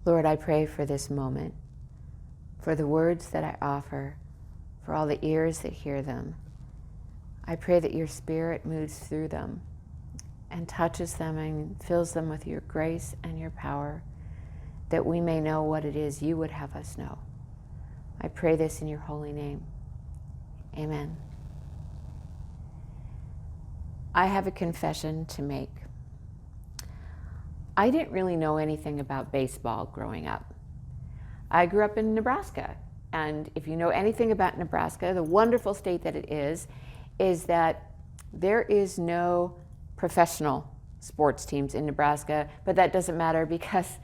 Lord, I pray for this moment, for the words that I offer, for all the ears that hear them. I pray that your Spirit moves through them and touches them and fills them with your grace and your power, that we may know what it is you would have us know. I pray this in your holy name. Amen. I have a confession to make. I didn't really know anything about baseball growing up. I grew up in Nebraska, and if you know anything about Nebraska, the wonderful state that it is that there is no professional sports teams in Nebraska, but that doesn't matter because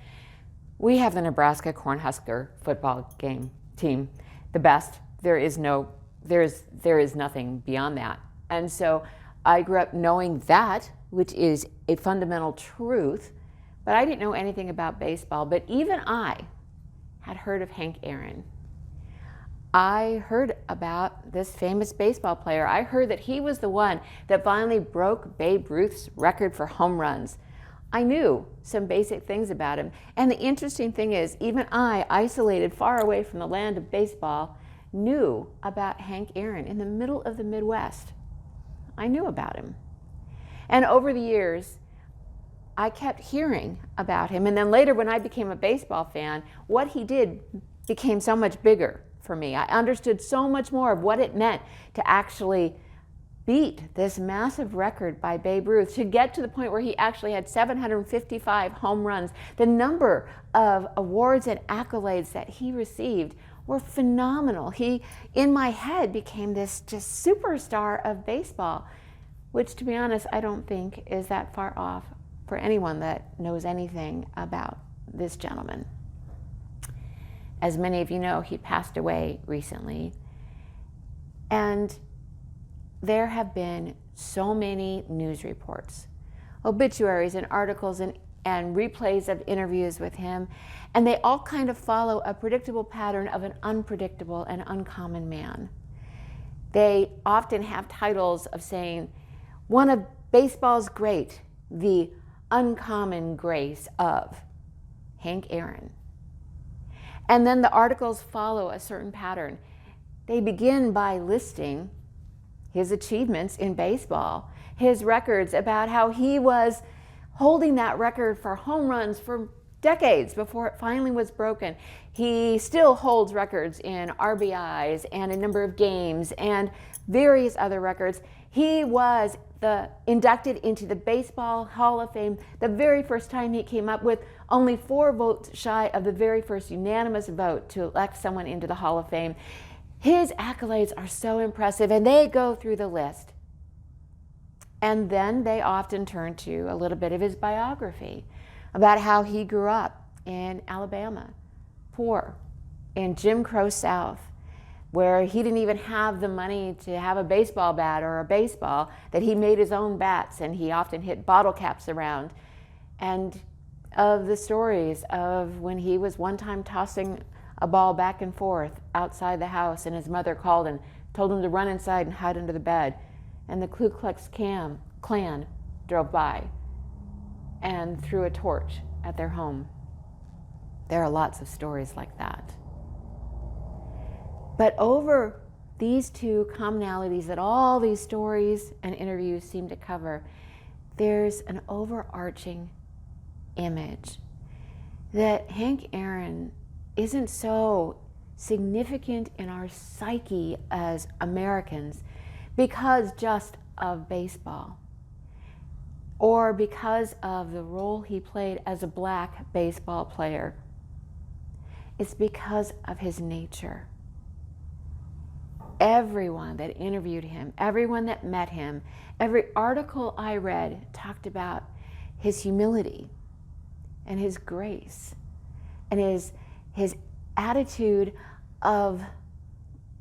we have the Nebraska Cornhusker football team, the best. There is nothing beyond that. And so I grew up knowing that, which is a fundamental truth, but I didn't know anything about baseball. But even I had heard of Hank Aaron. I heard about this famous baseball player. I heard that he was the one that finally broke Babe Ruth's record for home runs. I knew some basic things about him. And the interesting thing is, even I, isolated far away from the land of baseball, knew about Hank Aaron in the middle of the Midwest. I knew about him. And over the years, I kept hearing about him. And then later, when I became a baseball fan, what he did became so much bigger for me. I understood so much more of what it meant to actually beat this massive record by Babe Ruth, to get to the point where he actually had 755 home runs. The number of awards and accolades that he received were phenomenal. He, in my head, became this just superstar of baseball, which, to be honest, I don't think is that far off for anyone that knows anything about this gentleman. As many of you know, he passed away recently, and there have been so many news reports, obituaries and articles and replays of interviews with him, and they all kind of follow a predictable pattern of an unpredictable and uncommon man. They often have titles of saying, one of baseball's great, the uncommon grace of Hank Aaron. And then the articles follow a certain pattern. They begin by listing his achievements in baseball, his records about how he was holding that record for home runs for decades before it finally was broken. He still holds records in RBIs and a number of games and various other records. He was inducted into the Baseball Hall of Fame the very first time he came up, with only 4 votes shy of the very first unanimous vote to elect someone into the Hall of Fame. His accolades are so impressive, and they go through the list. And then they often turn to a little bit of his biography about how he grew up in Alabama, poor, in Jim Crow South, where he didn't even have the money to have a baseball bat or a baseball, that he made his own bats, and he often hit bottle caps around. And of the stories of when he was one time tossing a ball back and forth outside the house, and his mother called and told him to run inside and hide under the bed, and the Ku Klux Klan drove by and threw a torch at their home. There are lots of stories like that. But over these two commonalities that all these stories and interviews seem to cover, there's an overarching image that Hank Aaron isn't so significant in our psyche as Americans because just of baseball, or because of the role he played as a black baseball player. It's because of his nature. Everyone that interviewed him, everyone that met him, every article I read talked about his humility and his grace and his attitude of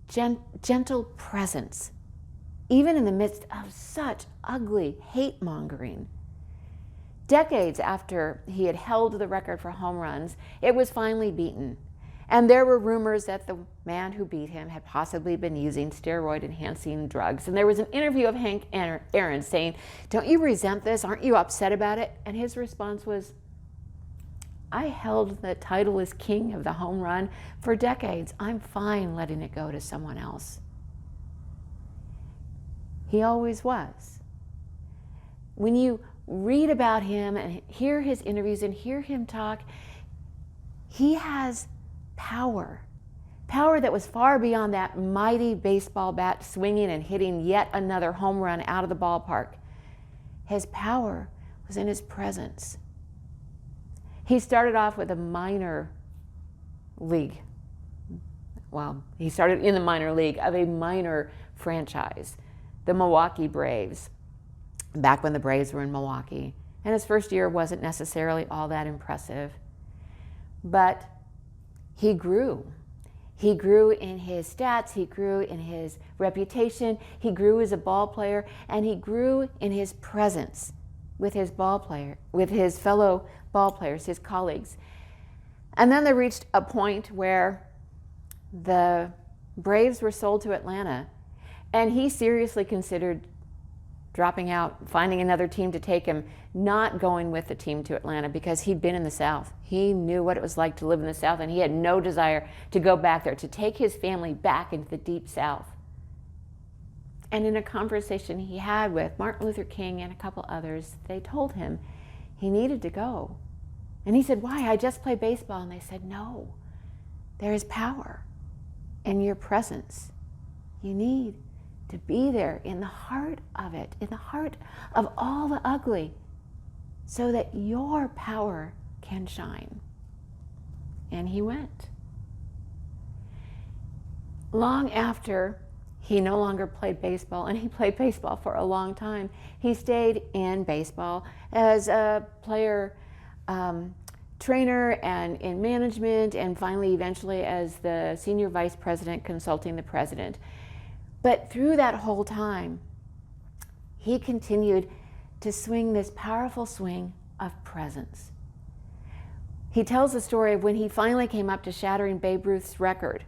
gentle presence, even in the midst of such ugly hate-mongering. Decades after he had held the record for home runs, it was finally beaten. And there were rumors that the man who beat him had possibly been using steroid-enhancing drugs. And there was an interview of Hank Aaron saying, "Don't you resent this? Aren't you upset about it?" And his response was, I held the title as king of the home run for decades. I'm fine letting it go to someone else. He always was. When you read about him and hear his interviews and hear him talk, he has power. Power that was far beyond that mighty baseball bat swinging and hitting yet another home run out of the ballpark. His power was in his presence. He started off with a minor league. Well, he started in the minor league of a minor franchise, the Milwaukee Braves, back when the Braves were in Milwaukee. And his first year wasn't necessarily all that impressive. But he grew. He grew in his stats, he grew in his reputation, he grew as a ball player, and he grew in his presence with his fellow ball players, his colleagues. And then they reached a point where the Braves were sold to Atlanta, and he seriously considered dropping out, finding another team to take him, not going with the team to Atlanta because he'd been in the South. He knew what it was like to live in the South, and he had no desire to go back there, to take his family back into the deep South. And in a conversation he had with Martin Luther King and a couple others, they told him he needed to go. And he said, "Why? I just play baseball." And they said, "No, there is power in your presence. You need to be there in the heart of it, in the heart of all the ugly, so that your power can shine." And he went. Long after he no longer played baseball, and he played baseball for a long time, he stayed in baseball as a player, trainer, and in management, and finally eventually as the senior vice president consulting the president. But through that whole time, he continued to swing this powerful swing of presence. He tells the story of when he finally came up to shattering Babe Ruth's record,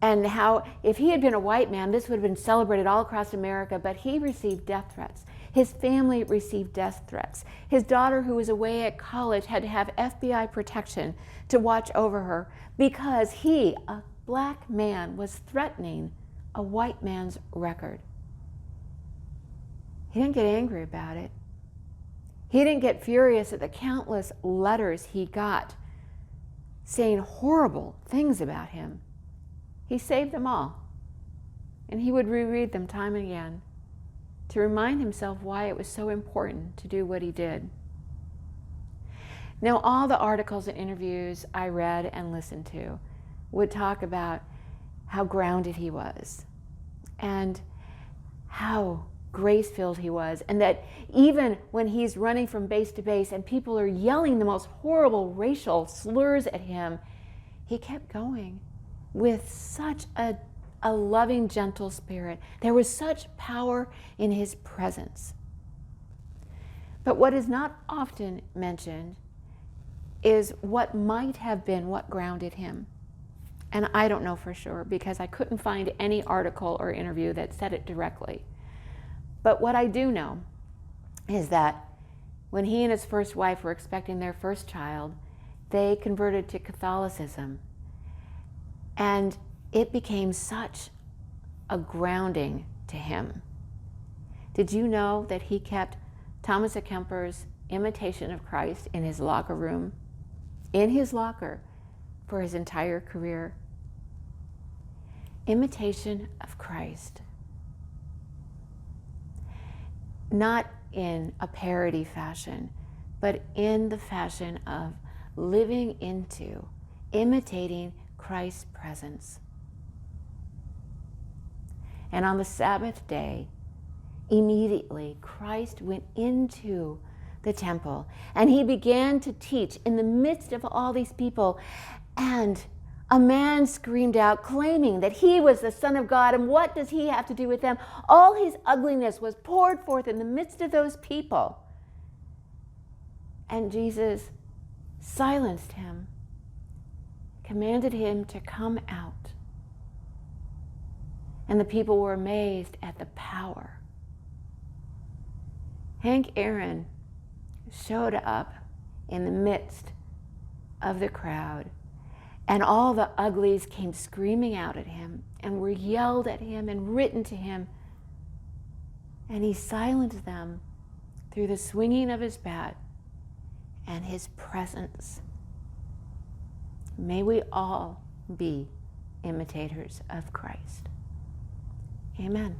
and how if he had been a white man, this would have been celebrated all across America, but he received death threats. His family received death threats. His daughter, who was away at college, had to have FBI protection to watch over her because he, a black man, was threatening a white man's record. He didn't get angry about it. He didn't get furious at the countless letters he got saying horrible things about him. He saved them all, and he would reread them time and again to remind himself why it was so important to do what he did. Now, all the articles and interviews I read and listened to would talk about how grounded he was and how grace-filled he was, and that even when he's running from base to base and people are yelling the most horrible racial slurs at him, he kept going with such a loving, gentle spirit. There was such power in his presence. But what is not often mentioned is what might have been what grounded him. And I don't know for sure because I couldn't find any article or interview that said it directly. But what I do know is that when he and his first wife were expecting their first child, they converted to Catholicism. And it became such a grounding to him. Did you know that he kept Thomas à Kemper's Imitation of Christ in his locker room, in his locker, for his entire career? Imitation of Christ. Not in a parody fashion, but in the fashion of living into, imitating Christ's presence. And on the Sabbath day, immediately Christ went into the temple and he began to teach in the midst of all these people. And a man screamed out, claiming that he was the Son of God. And what does he have to do with them? All his ugliness was poured forth in the midst of those people. And Jesus silenced him, commanded him to come out. And the people were amazed at the power. Hank Aaron showed up in the midst of the crowd. And all the uglies came screaming out at him and were yelled at him and written to him. And he silenced them through the swinging of his bat and his presence. May we all be imitators of Christ. Amen.